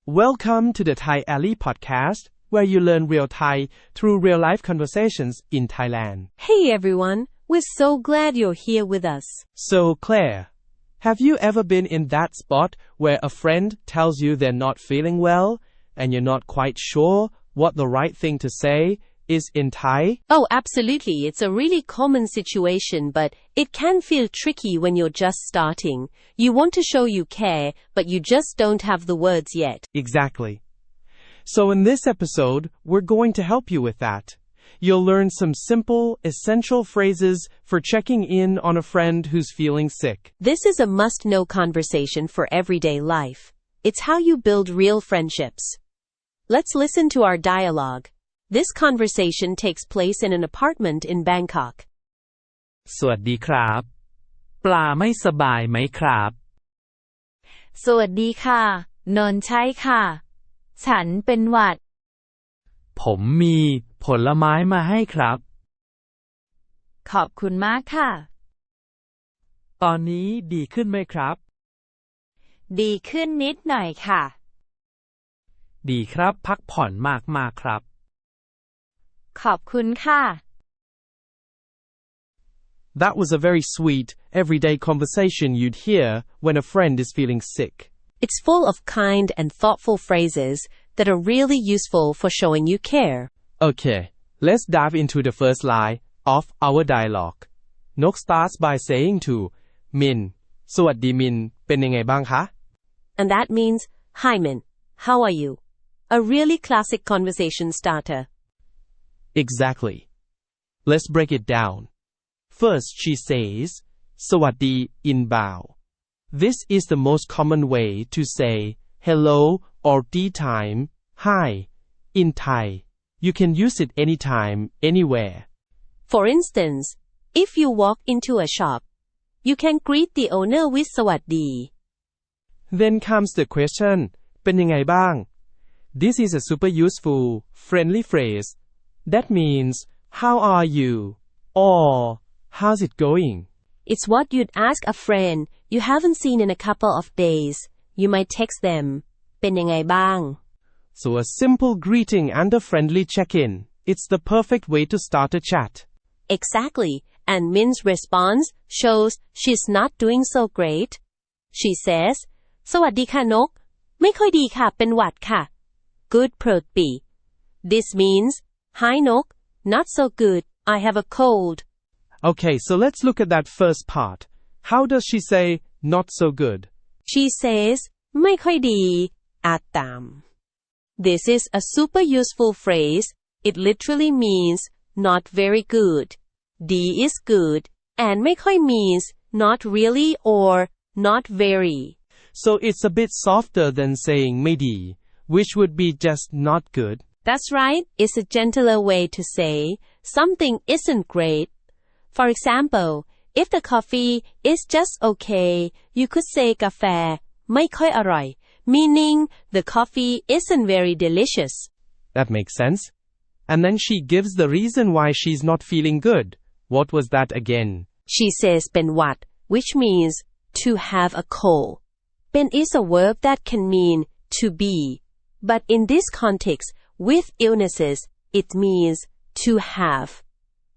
Welcome to the Thai Alley podcast, where you learn real Thai through real-life conversations in Thailand. Hey everyone, we're so glad you're here with us. So, Claire, have you ever been in that spot where a friend tells you they're not feeling well, and you're not quite sure what the right thing to say is in Thai? Oh, absolutely. It's a really common situation, but it can feel tricky when you're just starting. You want to show you care, but you just don't have the words yet. Exactly. So in this episode, we're going to help you with that. You'll learn some simple, essential phrases for checking in on a friend who's feeling sick. This is a must-know conversation for everyday life. It's how you build real friendships. Let's listen to our dialogue. This conversation takes place in an apartment in Bangkok. สวัสดีครับปลาไม่สบายไหมครับ สวัสดีค่ะนนท์ใช่ค่ะฉันเป็นหวัดผมมีผลไม้มาให้ครับ ขอบคุณมากค่ะ ตอนนี้ดีขึ้นไหมครับ ดีขึ้นนิดหน่อยค่ะ ดีครับพักผ่อนมากๆครับ ขอบคุณค่ะ That was a very sweet, everyday conversation you'd hear when a friend is feeling sick. It's full of kind and thoughtful phrases that are really useful for showing you care. Okay, let's dive into the first line of our dialogue. Nok starts by saying to Min, สวัสดีมิน เป็นยังไงบ้างคะ And that means, Hi Min, how are you? A really classic conversation starter. Exactly. Let's break it down. First, she says, สวัสดี in bow. This is the most common way to say hello or tea time, hi, in Thai. You can use it anytime, anywhere. For instance, if you walk into a shop, you can greet the owner with สวัสดี Then comes the question, เป็นยังไงบ้าง This is a super useful, friendly phrase. That means, how are you? Or, how's it going? It's what you'd ask a friend you haven't seen in a couple of days. You might text them, เป็นยังไงบ้าง So a simple greeting and a friendly check-in. It's the perfect way to start a chat. Exactly, and Min's response shows she's not doing so great. She says, สวัสดีค่ะนก ไม่ค่อยดีค่ะ เป็นหวัดค่ะ Good โปรดปี This means, Hi Nok, not so good, I have a cold. Okay, so let's look at that first part. How does she say, not so good? She says, ไม่ค่อยดี อาจตาม This is a super useful phrase. It literally means, not very good. D is good, and ไม่ค่อย means, not really or not very. So it's a bit softer than saying ไม่ดี which would be just not good. That's right. It's a gentler way to say something isn't great. For example, if the coffee is just okay, you could say กาแฟไม่ค่อยอร่อย meaning the coffee isn't very delicious. That makes sense. And then she gives the reason why she's not feeling good. What was that again? She says เป็นหวัด which means to have a cold. เป็น is a verb that can mean to be. But in this context, with illnesses, it means to have.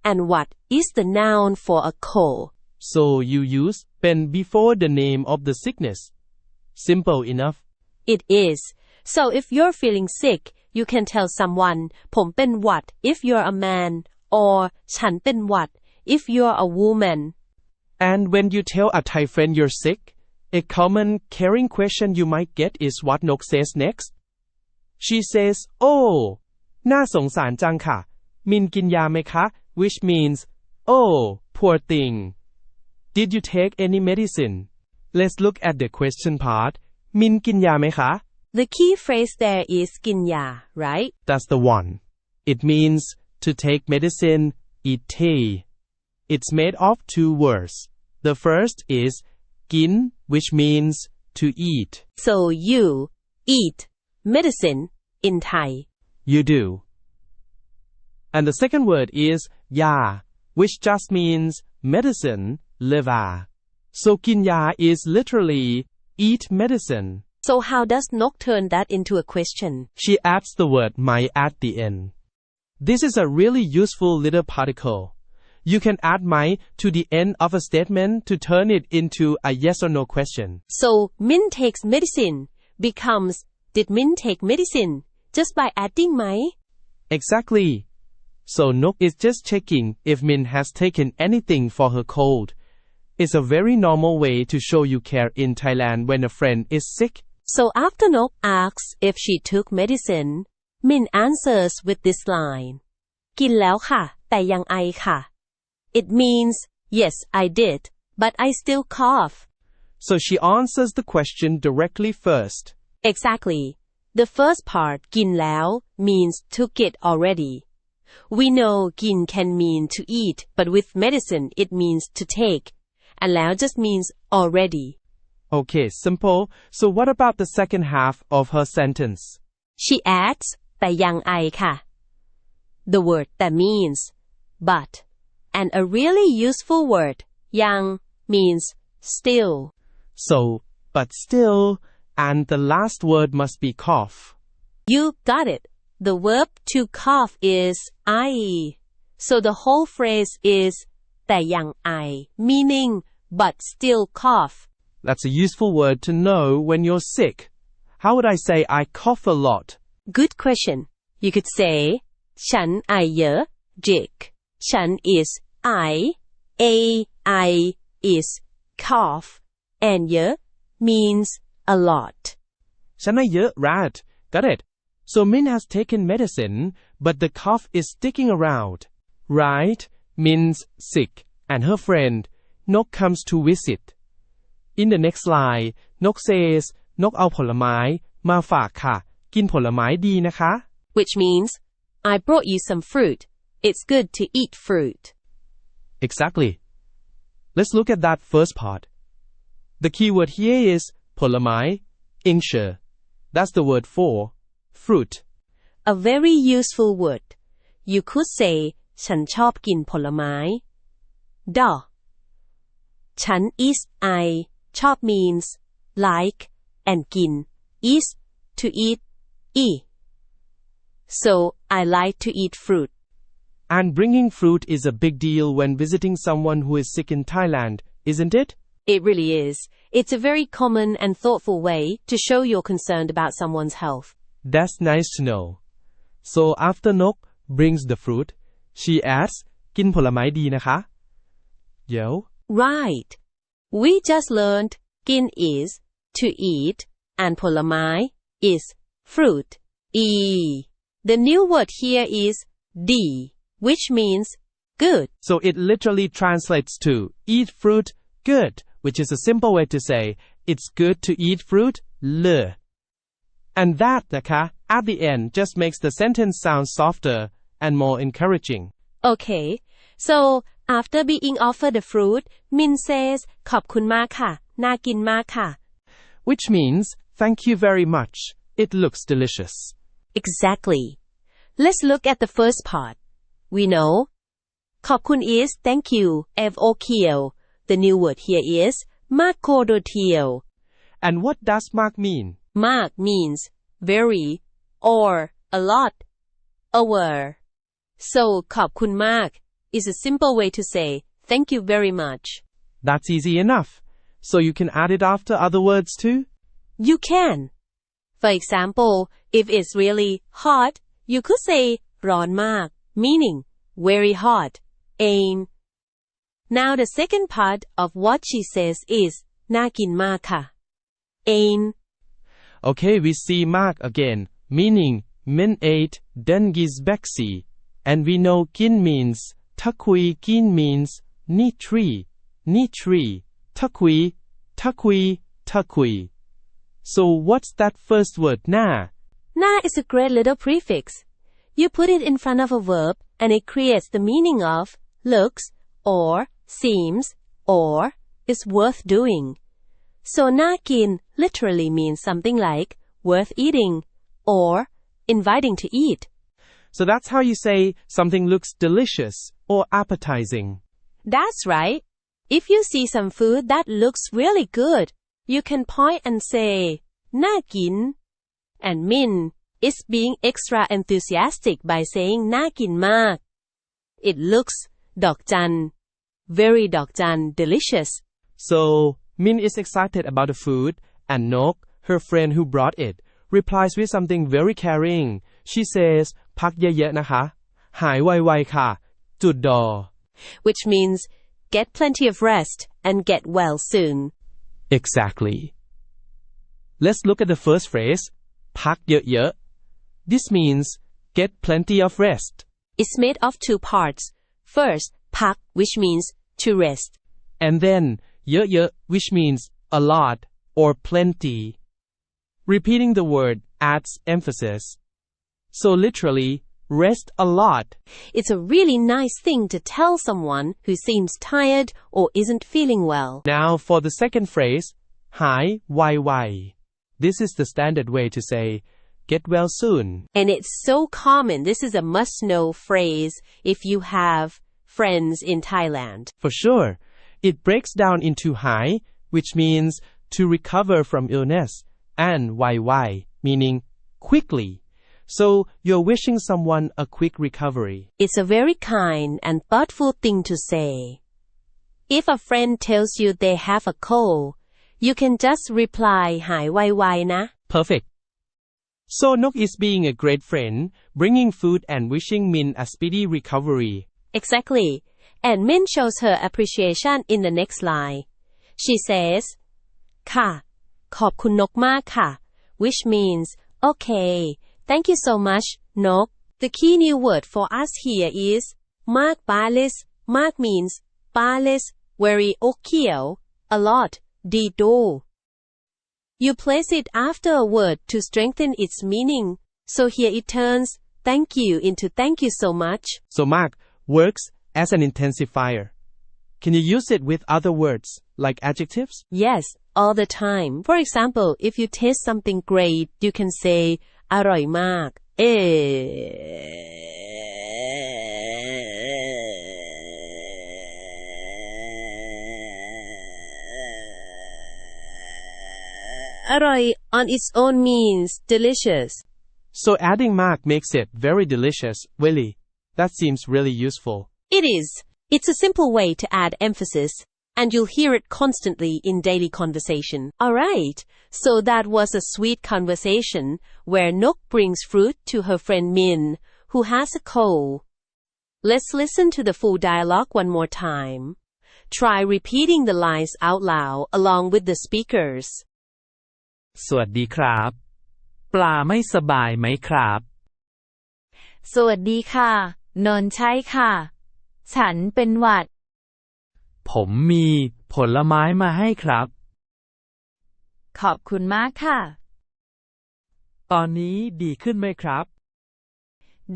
And what is the noun for a cold? So you use เป็น before the name of the sickness. Simple enough. It is. So if you're feeling sick, you can tell someone ผมเป็นหวัด if you're a man, or ฉันเป็นหวัด if you're a woman. And when you tell a Thai friend you're sick, a common caring question you might get is what Nok says next. She says, oh, น่าสงสารจังค่ะ มินกินยาไหมคะ which means, oh, poor thing. Did you take any medicine? Let's look at the question part. มินกินยาไหมคะ The key phrase there is กินยา right? That's the one. It means to take medicine, eat tea. It's made of two words. The first is กิน which means to eat. So you eat medicine in Thai. You do. And the second word is ยา which just means medicine, ลิ So กินยา is literally eat medicine. So how does Nok turn that into a question? She adds the word "my" at the end. This is a really useful little particle. You can add "my" to the end of a statement to turn it into a yes or no question. So Min takes medicine becomes did Min take medicine just by adding "my"? Exactly. So Nok is just checking if Min has taken anything for her cold. It's a very normal way to show you care in Thailand when a friend is sick. So after Nok asks if she took medicine, Min answers with this line กินแล้วค่ะแต่ยังไอค่ะ It means yes I did but I still cough. So she answers the question directly first. Exactly. The first part กินแล้ว means took it already. We know กิน can mean to eat but with medicine it means to take and แล้ว just means already. Okay, simple. So what about the second half of her sentence? She adds แต่ยังไอค่ะ The word that means but and a really useful word ยัง means still. So, but still, and the last word must be cough. You got it. The verb to cough is I. So the whole phrase is แต่ยังไอ meaning but still cough. That's a useful word to know when you're sick. How would I say I cough a lot? Good question. You could say ฉันไอเยอะ Jig. ฉัน is I. I is cough. And เยอะ means a lot. ฉันไอเยอะ Rat. Got it. So Min has taken medicine, but the cough is sticking around. Right? Min's sick, and her friend, Nok comes to visit. In the next line, Nok says, นกเอาผลไม้มาฝากค่ะ กินผลไม้ดีนะคะ Which means, I brought you some fruit. It's good to eat fruit. Exactly. Let's look at that first part. The key word here is ผลไม้ English. That's the word for fruit. A very useful word. You could say ฉันชอบกินผลไม้ Da. ฉัน is I. ชอบ means like and กิน is to eat e. So I like to eat fruit. And bringing fruit is a big deal when visiting someone who is sick in Thailand, isn't it? It really is. It's a very common and thoughtful way to show you're concerned about someone's health. That's nice to know. So after Nok brings the fruit, she adds กินผลไม้ดีนะคะ Yo. Right. We just learned กิน is to eat and ผลไม้ is fruit. E. The new word here is D, which means good. So it literally translates to eat fruit good, which is a simple way to say it's good to eat fruit le. And that นะคะ at the end just makes the sentence sound softer and more encouraging. Okay, so after being offered the fruit, Min says ขอบคุณมากค่ะ น่ากินมากค่ะ Which means thank you very much. It looks delicious. Exactly. Let's look at the first part. We know ขอบคุณ is thank you, f-o-k-i-o. The new word here is มากโคโดเทียว And what does mark mean? มาก means very or a lot, over. So ขอบคุณมาก is a simple way to say thank you very much. That's easy enough. So you can add it after other words too? You can. For example, if it's really hot, you could say ร้อนมาก meaning very hot. Ain. Now the second part of what she says is น่ากินมากค่ะ Ain. Okay, we see mark again, meaning min ate dengis bexi. And we know kin means takui, kin means ni tree, takui. So what's that first word na? Na is a great little prefix. You put it in front of a verb and it creates the meaning of looks or seems or is worth doing. So na kin literally means something like worth eating or inviting to eat. So that's how you say something looks delicious or appetizing. That's right. If you see some food that looks really good, you can point and say น่ากิน and Min is being extra enthusiastic by saying น่ากินมาก It looks ดอกจัน very ดอกจัน delicious. So, Min is excited about the food, and Nok, her friend who brought it, replies with something very caring. She says, พักเยอะๆนะคะ หายไวๆค่ะ จุดดอ which means get plenty of rest and get well soon. Exactly. Let's look at the first phrase, พักเยอะๆ. This means get plenty of rest. It's made of two parts. First, พัก which means to rest. And then, เยอะๆ, which means a lot or plenty. Repeating the word adds emphasis. So literally, rest a lot. It's a really nice thing to tell someone who seems tired or isn't feeling well. Now for the second phrase, หายไวๆ. This is the standard way to say, get well soon. And it's so common. This is a must-know phrase if you have friends in Thailand. For sure. It breaks down into หาย, which means to recover from illness, and ไวๆ, meaning quickly. So, you're wishing someone a quick recovery. It's a very kind and thoughtful thing to say. If a friend tells you they have a cold, you can just reply หายไวๆนะ Perfect. So, Nok is being a great friend, bringing food and wishing Min a speedy recovery. Exactly. And Min shows her appreciation in the next line. She says, ค่ะ ขอบคุณนกมากค่ะ which means, okay, thank you so much, Nok. The key new word for us here is มาก balis. มาก means balis, very อกเขียว a lot, ดีโด You place it after a word to strengthen its meaning. So here it turns thank you into thank you so much. So, มาก works as an intensifier. Can you use it with other words, like adjectives? Yes, all the time. For example, if you taste something great, you can say อร่อยมาก อร่อย on its own means delicious. So adding มาก makes it very delicious, really. That seems really useful. It is. It's a simple way to add emphasis, and you'll hear it constantly in daily conversation. Alright, so that was a sweet conversation where Nok brings fruit to her friend Min, who has a cold. Let's listen to the full dialogue one more time. Try repeating the lines out loud along with the speakers. สวัสดีครับ ปลาไม่สบายไหมครับ สวัสดีค่ะนนท์ใช่ค่ะ ฉันเป็นหวัด ผมมีผลไม้มาให้ครับ ขอบคุณมากค่ะ ตอนนี้ดีขึ้นไหมครับ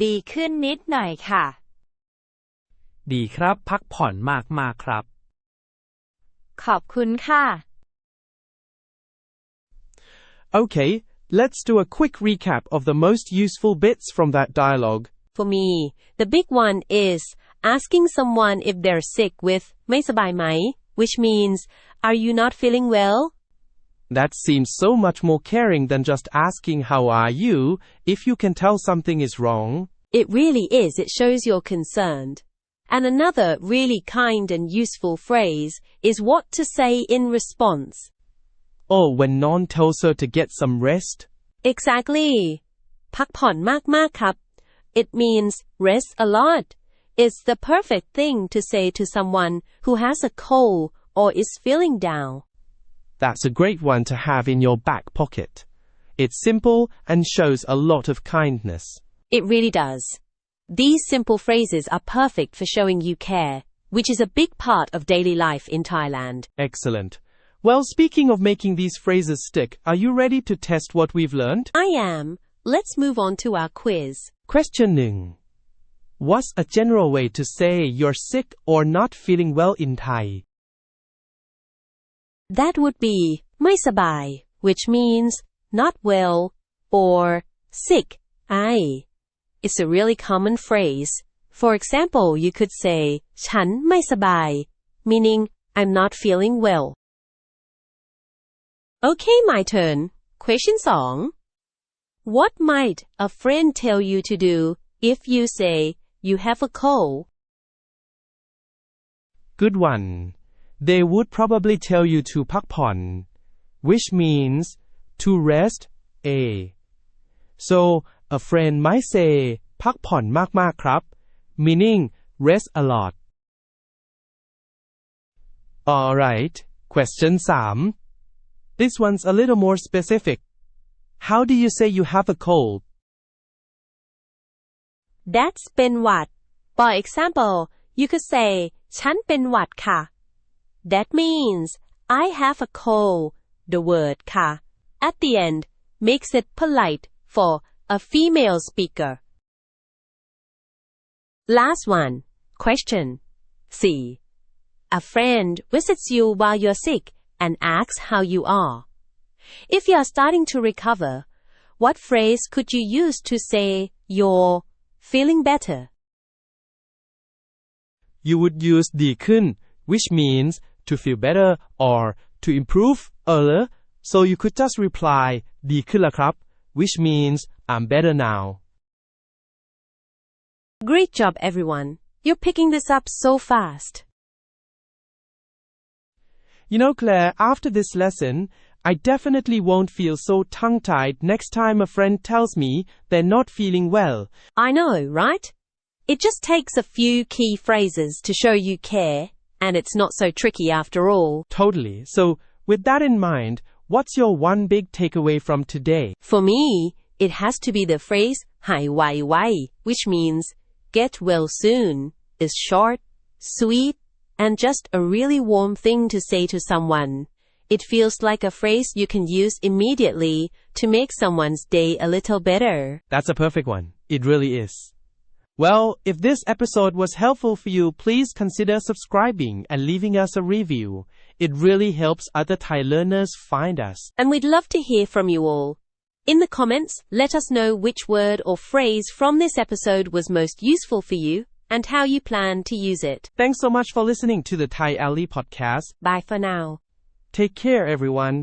ดีขึ้นนิดหน่อยค่ะ ดีครับพักผ่อนมากๆครับ ขอบคุณค่ะ Okay, let's do a quick recap of the most useful bits from that dialogue. For me, the big one is asking someone if they're sick with ไม่สบายไหม which means, are you not feeling well? That seems so much more caring than just asking how are you, if you can tell something is wrong. It really is. It shows you're concerned. And another really kind and useful phrase is what to say in response. Or when Non tells her to get some rest. Exactly. พักผ่อนมากๆครับ It means rest a lot. It's the perfect thing to say to someone who has a cold or is feeling down. That's a great one to have in your back pocket. It's simple and shows a lot of kindness. It really does. These simple phrases are perfect for showing you care, which is a big part of daily life in Thailand. Excellent. Well, speaking of making these phrases stick, are you ready to test what we've learned? I am. Let's move on to our quiz. Question 1. What's a general way to say you're sick or not feeling well in Thai? That would be ไม่สบาย which means not well or sick. It's a really common phrase. For example, you could say ฉันไม่สบาย meaning I'm not feeling well. Okay, my turn. Question 2. What might a friend tell you to do if you say you have a cold? Good one. They would probably tell you to พักผ่อน which means to rest. So, a friend might say พักผ่อนมากๆครับ meaning rest a lot. Alright, question 3. This one's a little more specific. How do you say you have a cold? That's เป็นหวัด For example, you could say ฉันเป็นหวัดค่ะ That means I have a cold. The word ค่ะ at the end makes it polite for a female speaker. Last one. Question 4. A friend visits you while you're sick and asks how you are. If you're starting to recover, what phrase could you use to say you're feeling better? You would use ดีขึ้น which means to feel better or to improve so you could just reply ดีขึ้นแล้วครับ which means I'm better now. Great job, everyone. You're picking this up so fast. You know, Claire, after this lesson, I definitely won't feel so tongue-tied next time a friend tells me they're not feeling well. I know, right? It just takes a few key phrases to show you care, and it's not so tricky after all. Totally. So, with that in mind, what's your one big takeaway from today? For me, it has to be the phrase หายไวๆ which means get well soon, is short, sweet, and just a really warm thing to say to someone. It feels like a phrase you can use immediately to make someone's day a little better. That's a perfect one. It really is. Well, if this episode was helpful for you, please consider subscribing and leaving us a review. It really helps other Thai learners find us. And we'd love to hear from you all. In the comments, let us know which word or phrase from this episode was most useful for you and how you plan to use it. Thanks so much for listening to the Thai Alley podcast. Bye for now. Take care, everyone.